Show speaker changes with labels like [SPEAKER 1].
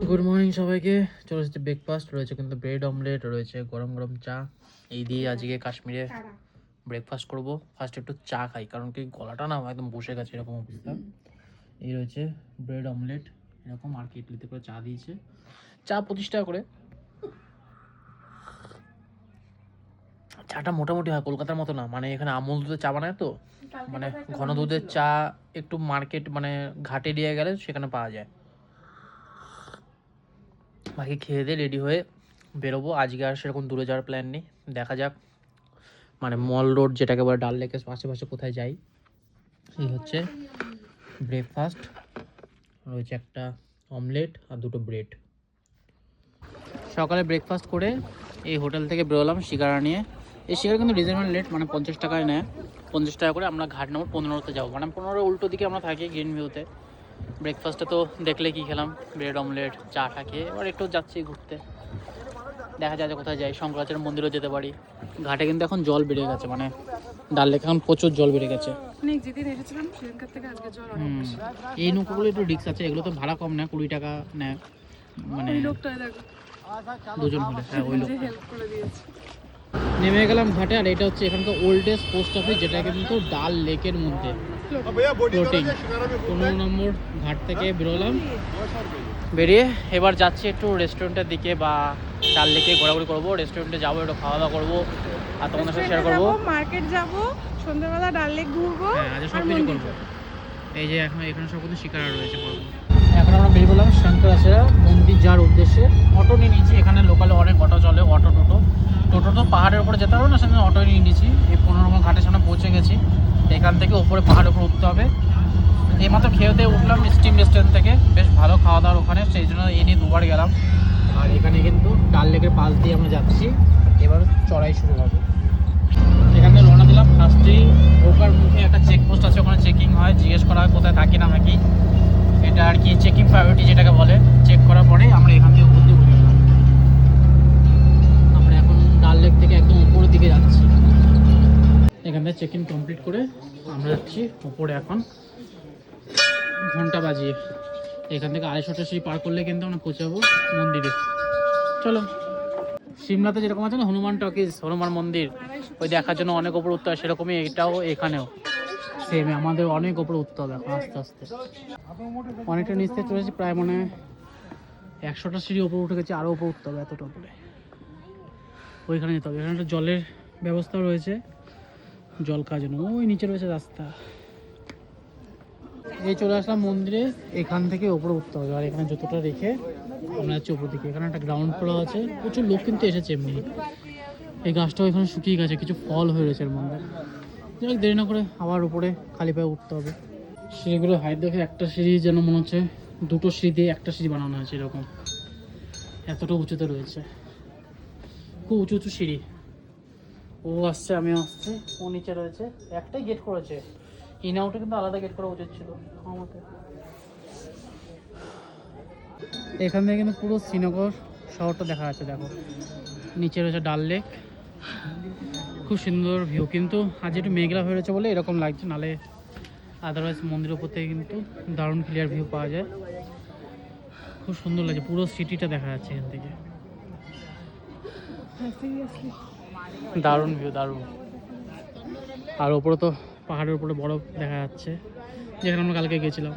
[SPEAKER 1] Good morning সবাইকে। চলে এসেছে ব্রেকফাস্ট, রয়েছে কিন্তু ব্রেড অমলেট, রয়েছে গরম গরম চা। এই দিয়ে আজকে কাশ্মীরে ব্রেকফাস্ট করব। ফার্স্ট একটু চা খাই, কারণ কি গলাটা না একদম বসে গেছে, এরকম অবস্থা। এই রয়েছে ব্রেড অমলেট এরকম, আর কি ইডলিতে করে চা দিয়েছে। চা 25 টাকা করে। চাটা মোটামুটি হয়, কলকাতার মতো না, মানে এখানে আমুল দুধের চা বানায় তো, মানে ঘন দুধের চা একটু মার্কেট মানে ঘাটে দিয়ে গেলে সেখানে পাওয়া যায়। বাকি খেয়ে দিয়ে রেডি হয়ে বেরোবো। আজকে আর সেরকম দূরে যাওয়ার প্ল্যান নেই, দেখা যাক মানে মল রোড যেটাকে বলে ডাল লেকের আশেপাশে কোথায় যাই। এই হচ্ছে ব্রেকফাস্ট, রয়েছে একটা অমলেট আর দুটো ব্রেড। সকালে ব্রেকফাস্ট করে এই হোটেল থেকে বেরোলাম শিকারা নিয়ে। এই শিকারা কিন্তু রিজনেবল রেট, মানে 50 টাকায় নেয়। 50 টাকা করে আমরা ঘাট নম্বর 15-তে যাবো, মানে 15 উল্টো দিকে আমরা থাকি গ্রিন ভিউতে। ব্রেকফাস্টে তো দেখলে কি খেলাম, ব্রেড অমলেট চাটা খেয়ে এবার একটু যাচ্ছি ঘুরতে। দেখা যায় যে কোথায় যাই, শঙ্করাচার্য মন্দিরও যেতে পারি। ঘাটে কিন্তু এখন জল বেড়ে গেছে, মানে ডাল লেকে এখন প্রচুর জল বেড়ে গেছে। এই নৌকাগুলো একটু রিক্স আছে, এগুলো তো ভাড়া কম নেয়, 20 টাকা নেয়, মানে দুজন হলে। হ্যাঁ, ওই লোক নেমে গেলাম ঘাটে। আর এটা হচ্ছে এখানকার ওল্ডেস্ট পোস্ট অফিস, যেটা কিন্তু ডাল লেকের মধ্যে ফ্লোটিং। 15 নম্বর ঘাট থেকে বেরোলাম, বেরিয়ে এবার যাচ্ছি একটু রেস্টুরেন্টের দিকে বা ডাল লেকে ঘোরাঘুরি করবো। রেস্টুরেন্টে যাবো, একটু খাওয়া দাওয়া করবো আর তোমাদের সাথে শেয়ার করবো।
[SPEAKER 2] মার্কেট যাবো, সন্ধ্যাবেলা ডাল লেক ঘুরবো।
[SPEAKER 1] হ্যাঁ, আজ সব কিছু করবো। এই যে এখন এখানে সব কিছু শিকারা রয়েছে করবো। এখন আমরা বেরিয়ে পড়লাম শঙ্করাচার্য মন্দির যাওয়ার উদ্দেশ্যে। অটো নিয়ে নিয়েছি, এখানে লোকালে অনেক অটো চলে, অটো টোটো তো পাহাড়ের উপরে যেতে হবে না, সেখানে অটো নিয়ে নিয়েছি। এই 15 নম্বর ঘাটের সামনে পৌঁছে গেছি। এখান থেকে উপরে পাহাড়ের উপরে উঠতে হবে। এইমাত্র খেয়ে উঠলাম স্টিম রেস্টুরেন্ট থেকে, বেশ ভালো খাওয়া দাওয়ার ওখানে, সেই জন্য এই নিয়ে দুবার গেলাম। আর এখানে কিন্তু ডাল লেকের পাশ দিয়ে আমরা যাচ্ছি, এবার চড়াই শুরু হবে। এখানে রওনা দিলাম। ফার্স্টেই ঢোকার মুখে একটা চেকপোস্ট আছে, ওখানে চেকিং হয়, জিজ্ঞেস করা হয় কোথায় থাকি না থাকি। এটা আর কি চেকিং প্রায়োরিটি যেটাকে বলে। চেক করার পরে আমরা এখান থেকে উপর দিয়ে উঠে গেলাম। আমরা এখন ডাল লেক থেকে একদম উপরের দিকে যাচ্ছি। এখান থেকে চেক ইন কমপ্লিট করে আমরা যাচ্ছি উপরে। এখন ঘন্টা বাজিয়ে এখান থেকে 250টা সিঁড়ি পার করলে কিন্তু আমরা পৌঁছাবো মন্দিরে। চলো। সিমলাতে যেরকম আছে না হনুমান টকিজ, হনুমান মন্দির, ওই দেখার জন্য অনেক ওপর উঠতে হয়, সেরকমই এটাও এখানেও সেম। আমাদের অনেক ওপরে উঠতে হবে এখন আস্তে আস্তে। অনেকটা নিচ থেকে চলেছি, প্রায় মানে 100টা সিঁড়ি ওপর উঠে গেছে, আরও ওপর উঠতে হবে, এতটা উপরে ওইখানে যেতে হবে। এখানে একটা জলের ব্যবস্থা রয়েছে, জল খাওয়ার জন্য। ওই নিচে রয়েছে রাস্তা। এই চলে আসলাম মন্দিরে, এখান থেকে ওপরে উঠতে হবে। আর এখানে জুতোটা রেখে আমরা যাচ্ছি উপর দিকে। এখানে একটা গ্রাউন্ড ফ্লোর আছে, প্রচুর লোক কিন্তু এসেছে এমনি। এই গাছটাও এখানে শুকিয়ে গেছে, কিছু ফল হয়ে রয়েছে এর মধ্যে। যাই দেরি না করে আবার উপরে খালি পায়ে উঠতে হবে। সিঁড়িগুলো হাইট দেখে একটা সিঁড়ি যেন মনে হচ্ছে 2টো সিঁড়ি দিয়ে একটা সিঁড়ি বানানো হয়েছে, এরকম এতটা উঁচুতে রয়েছে। খুব উঁচু উঁচু সিঁড়ি। ও আসছে, আমিও আসছি। ও নিচে রয়েছে, একটাই গেট করেছে। ইন আউটে কিন্তু আলাদা গেট করা উচিত ছিল আমাকে। এখান থেকে কিন্তু পুরো শ্রীনগর শহরটা দেখা যাচ্ছে। দেখো নিচে রয়েছে ডাল লেক, খুব সুন্দর ভিউ। কিন্তু আজ একটু মেঘলা হয়ে রয়েছে বলে এরকম লাগছে, নালে আদারওয়াইজ মন্দিরের উপর থেকে কিন্তু দারুণ ক্লিয়ার ভিউ পাওয়া যায়। খুব সুন্দর লাগছে, পুরো সিটিটা দেখা যাচ্ছে এখান থেকে। দারুণ ভিউ, দারুণ। আর ওপরে তো পাহাড়ের উপরে বরফ দেখা যাচ্ছে, যেখানে আমরা কালকে গেছিলাম।